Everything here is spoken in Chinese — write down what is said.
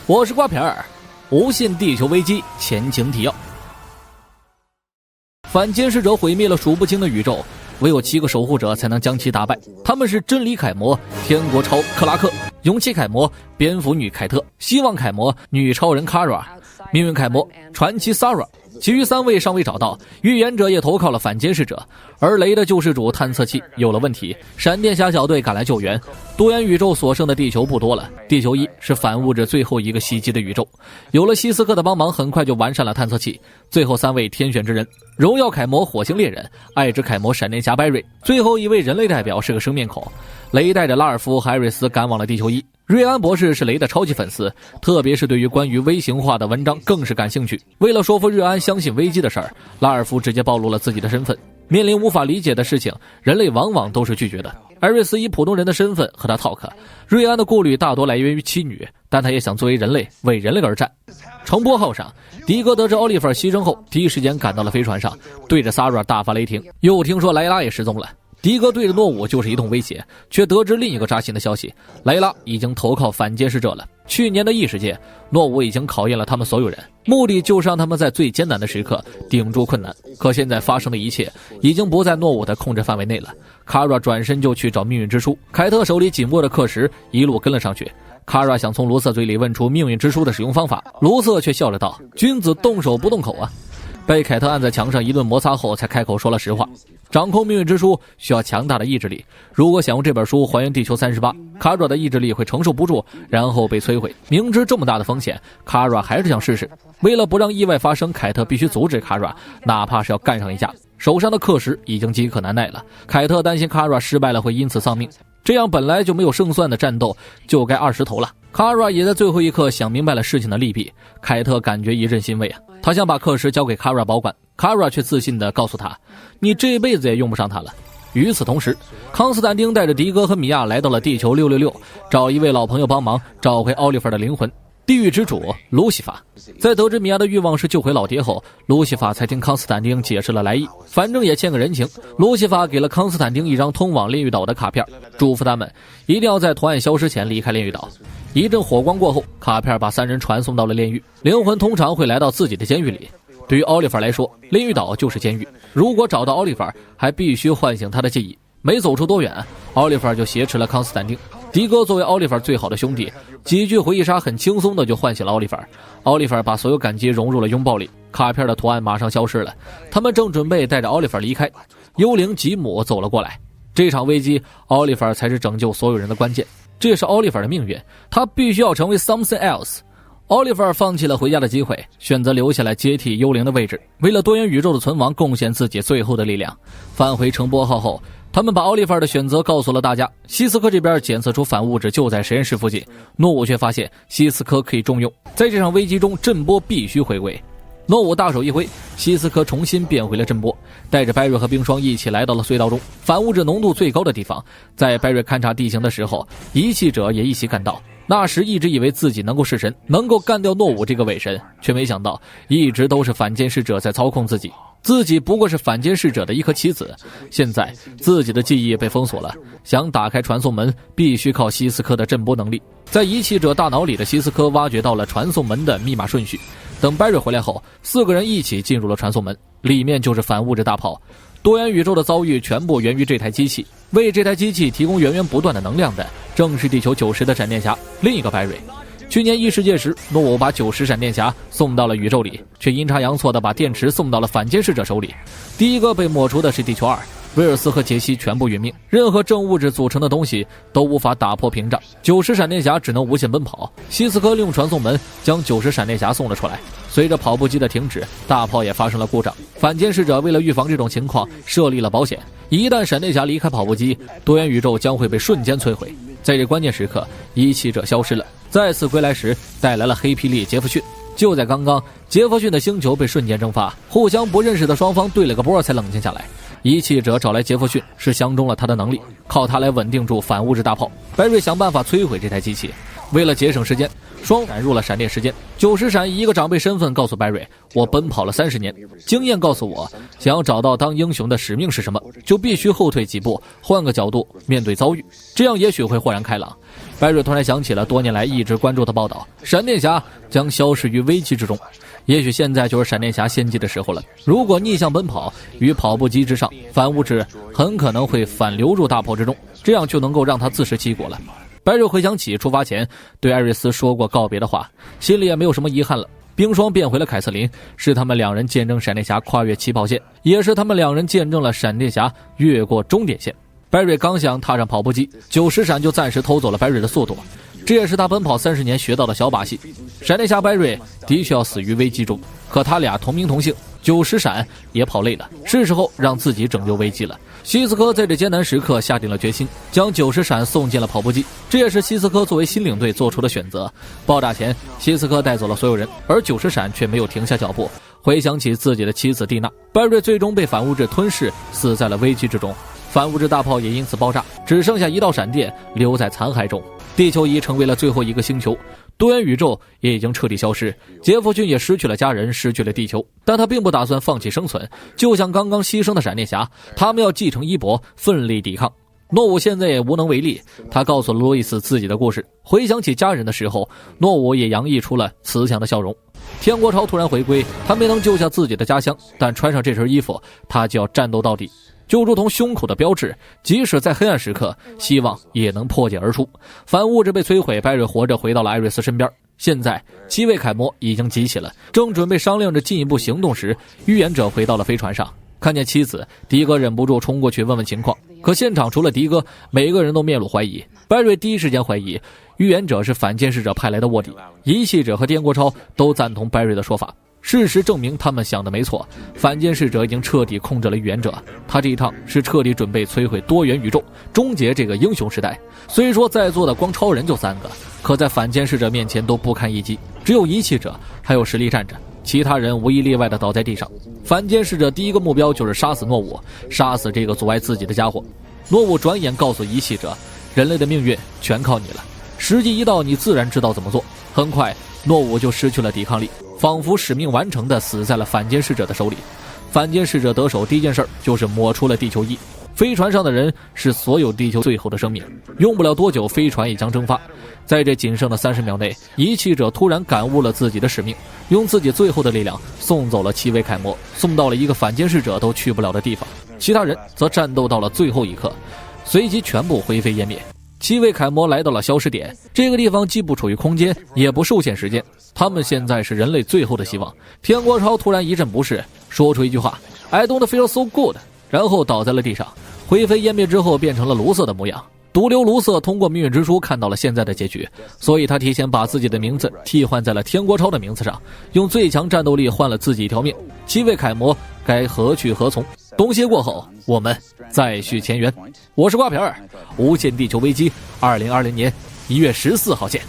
我是瓜皮儿，无限地球危机前情提要。反监视者毁灭了数不清的宇宙，唯有7个守护者才能将其打败。他们是真理楷模天国超克拉克、勇气楷模蝙蝠女凯特、希望楷模女超人卡拉、命运楷模传奇 Sarah。其余3位尚未找到，预言者也投靠了反监视者，而雷的救世主探测器有了问题，闪电侠小队赶来救援。多元宇宙所剩的地球不多了，地球1是反物质最后一个袭击的宇宙，有了希斯克的帮忙，很快就完善了探测器。最后3位天选之人，荣耀楷模火星猎人，爱之楷模闪电侠白瑞，最后一位人类代表是个生面孔。雷带着拉尔夫、海瑞斯赶往了地球1。瑞安博士是雷的超级粉丝，特别是对于关于微型化的文章更是感兴趣。为了说服瑞安相信危机的事儿，拉尔夫直接暴露了自己的身份。面临无法理解的事情，人类往往都是拒绝的。艾瑞斯以普通人的身份和他 talk， 瑞安的顾虑大多来源于妻女，但他也想作为人类为人类而战。乘波号上，迪哥得知奥利弗牺牲后，第一时间赶到了飞船上，对着 Sarah 大发雷霆。又听说莱拉也失踪了。迪哥对着诺武就是一通威胁，却得知另一个扎心的消息，莱拉已经投靠反监视者了。去年的异世界，诺武已经考验了他们所有人，目的就是让他们在最艰难的时刻顶住困难。可现在发生的一切已经不在诺武的控制范围内了。卡拉转身就去找命运之书，凯特手里紧握着课时一路跟了上去。卡拉想从卢瑟嘴里问出命运之书的使用方法，卢瑟却笑着道：“君子动手不动口啊。”被凯特按在墙上一顿摩擦后，才开口说了实话。掌控命运之书需要强大的意志力，如果想用这本书还原地球38，卡拉的意志力会承受不住，然后被摧毁。明知这么大的风险，卡拉还是想试试。为了不让意外发生，凯特必须阻止卡拉，哪怕是要干上一架。手上的课时已经饥渴难耐了，凯特担心卡拉失败了会因此丧命，这样本来就没有胜算的战斗就该20头了。卡拉也在最后一刻想明白了事情的利弊，凯特感觉一阵欣慰啊。他想把课时交给卡拉保管，卡拉却自信地告诉他：“你这辈子也用不上它了。”与此同时，康斯坦丁带着迪哥和米娅来到了地球666，找一位老朋友帮忙找回奥利弗的灵魂。地狱之主路西法在得知米娅的欲望是救回老爹后，路西法才听康斯坦丁解释了来意，反正也欠个人情。路西法给了康斯坦丁一张通往炼狱岛的卡片，嘱咐他们一定要在图案消失前离开炼狱岛。一阵火光过后，卡片把3人传送到了炼狱，灵魂通常会来到自己的监狱里。对于奥利弗来说，炼狱岛就是监狱，如果找到奥利弗，还必须唤醒他的记忆。没走出多远，奥利弗就挟持了康斯坦丁。迪哥作为奥利弗最好的兄弟，几句回忆杀很轻松的就唤醒了奥利弗。奥利弗把所有感激融入了拥抱里，卡片的图案马上消失了。他们正准备带着奥利弗离开，幽灵吉姆走了过来。这场危机，奥利弗才是拯救所有人的关键，这也是奥利弗的命运，他必须要成为 something else。奥利弗放弃了回家的机会，选择留下来接替幽灵的位置，为了多元宇宙的存亡贡献自己最后的力量。返回乘波号后，他们把奥利弗的选择告诉了大家。希斯科这边检测出反物质就在实验室附近，诺武却发现希斯科可以重用，在这场危机中震波必须回归。诺武大手一挥，希斯科重新变回了震波，带着白瑞和冰霜一起来到了隧道中反物质浓度最高的地方。在白瑞勘察地形的时候，遗弃者也一起赶到。那时一直以为自己能够弑神，能够干掉诺武这个伪神，却没想到一直都是反监视者在操控自己，自己不过是反监视者的一颗棋子。现在自己的记忆被封锁了，想打开传送门必须靠希斯科的震波能力。在遗弃者大脑里的希斯科挖掘到了传送门的密码顺序，等白瑞回来后，4个人一起进入了传送门，里面就是反物质大炮。多元宇宙的遭遇全部源于这台机器，为这台机器提供源源不断的能量的正是地球90的闪电侠，另一个白瑞。去年异世界时，诺武把90闪电侠送到了宇宙里，却阴差阳错地把电池送到了反监视者手里。第一个被抹除的是地球2，威尔斯和杰西全部殒命，任何正物质组成的东西都无法打破屏障，90闪电侠只能无限奔跑。希斯科利用传送门将90闪电侠送了出来，随着跑步机的停止，大炮也发生了故障。反监视者为了预防这种情况，设立了保险，一旦闪电侠离开跑步机，多元宇宙将会被瞬间摧毁。在这关键时刻，遗弃者消失了，再次归来时带来了黑霹雳杰弗逊。就在刚刚，杰弗逊的星球被瞬间蒸发，互相不认识的双方对了个波才冷静下来。遗弃者找来杰弗逊，是相中了他的能力，靠他来稳定住反物质大炮。白瑞想办法摧毁这台机器，为了节省时间，双闪入了闪电时间。90闪以一个长辈身份告诉白瑞，我奔跑了30年，经验告诉我，想要找到当英雄的使命是什么，就必须后退几步，换个角度面对遭遇，这样也许会豁然开朗。白瑞突然想起了多年来一直关注的报道，闪电侠将消失于危机之中。也许现在就是闪电侠献祭的时候了。如果逆向奔跑于跑步机之上，反物质很可能会反流入大炮之中，这样就能够让他自食其果了。白瑞回想起出发前对艾瑞斯说过告别的话，心里也没有什么遗憾了。冰霜变回了凯瑟琳，是他们两人见证闪电侠跨越起跑线，也是他们两人见证了闪电侠越过终点线。白瑞刚想踏上跑步机，90闪就暂时偷走了白瑞的速度，这也是他奔跑30年学到的小把戏。闪电侠白瑞的确要死于危机中，可他俩同名同姓，90闪也跑累了，是时候让自己拯救危机了。希斯科在这艰难时刻下定了决心，将90闪送进了跑步机，这也是希斯科作为新领队做出的选择。爆炸前，希斯科带走了所有人，而90闪却没有停下脚步。回想起自己的妻子蒂娜，白瑞最终被反物质吞噬，死在了危机之中。反物质大炮也因此爆炸，只剩下一道闪电留在残骸中。地球仪成为了最后一个星球，多元宇宙也已经彻底消失。杰弗逊也失去了家人，失去了地球，但他并不打算放弃生存，就像刚刚牺牲的闪电侠，他们要继承衣钵，奋力抵抗。诺武现在也无能为力，他告诉了路易斯自己的故事。回想起家人的时候，诺武也洋溢出了慈祥的笑容。天国潮突然回归，他没能救下自己的家乡，但穿上这身衣服，他就要战斗到底。就如同胸口的标志，即使在黑暗时刻，希望也能破茧而出。反物质被摧毁，白瑞活着回到了艾瑞斯身边。现在7位凯魔已经集齐了，正准备商量着进一步行动时，预言者回到了飞船上，看见妻子，迪哥忍不住冲过去问问情况。可现场除了迪哥，每个人都面露怀疑。白瑞第一时间怀疑预言者是反监视者派来的卧底，遗弃者和颠国超都赞同白瑞的说法。事实证明他们想的没错，反监视者已经彻底控制了预言者，他这一趟是彻底准备摧毁多元宇宙，终结这个英雄时代。虽说在座的光超人就3个，可在反监视者面前都不堪一击，只有遗弃者还有实力站着，其他人无一例外的倒在地上。反监视者第一个目标就是杀死诺武，杀死这个阻碍自己的家伙。诺武转眼告诉遗弃者，人类的命运全靠你了，时机一到，你自然知道怎么做。很快诺武就失去了抵抗力，仿佛使命完成的死在了反监视者的手里。反监视者得手第一件事就是抹除了地球仪，飞船上的人是所有地球最后的生命，用不了多久飞船也将蒸发。在这仅剩的30秒内，遗弃者突然感悟了自己的使命，用自己最后的力量送走了7位凯魔，送到了一个反监视者都去不了的地方。其他人则战斗到了最后一刻，随即全部灰飞烟灭。7位凯魔来到了消失点，这个地方既不处于空间，也不受限时间，他们现在是人类最后的希望。天国超突然一阵不适，说出一句话 I don't feel so good， 然后倒在了地上，灰飞烟灭之后变成了卢瑟的模样。毒瘤卢瑟通过命运之书看到了现在的结局，所以他提前把自己的名字替换在了天国超的名字上，用最强战斗力换了自己一条命。7位凯魔该何去何从？冬歇过后，我们再续前缘。我是瓜皮儿，无限地球危机，2020年1月14号见。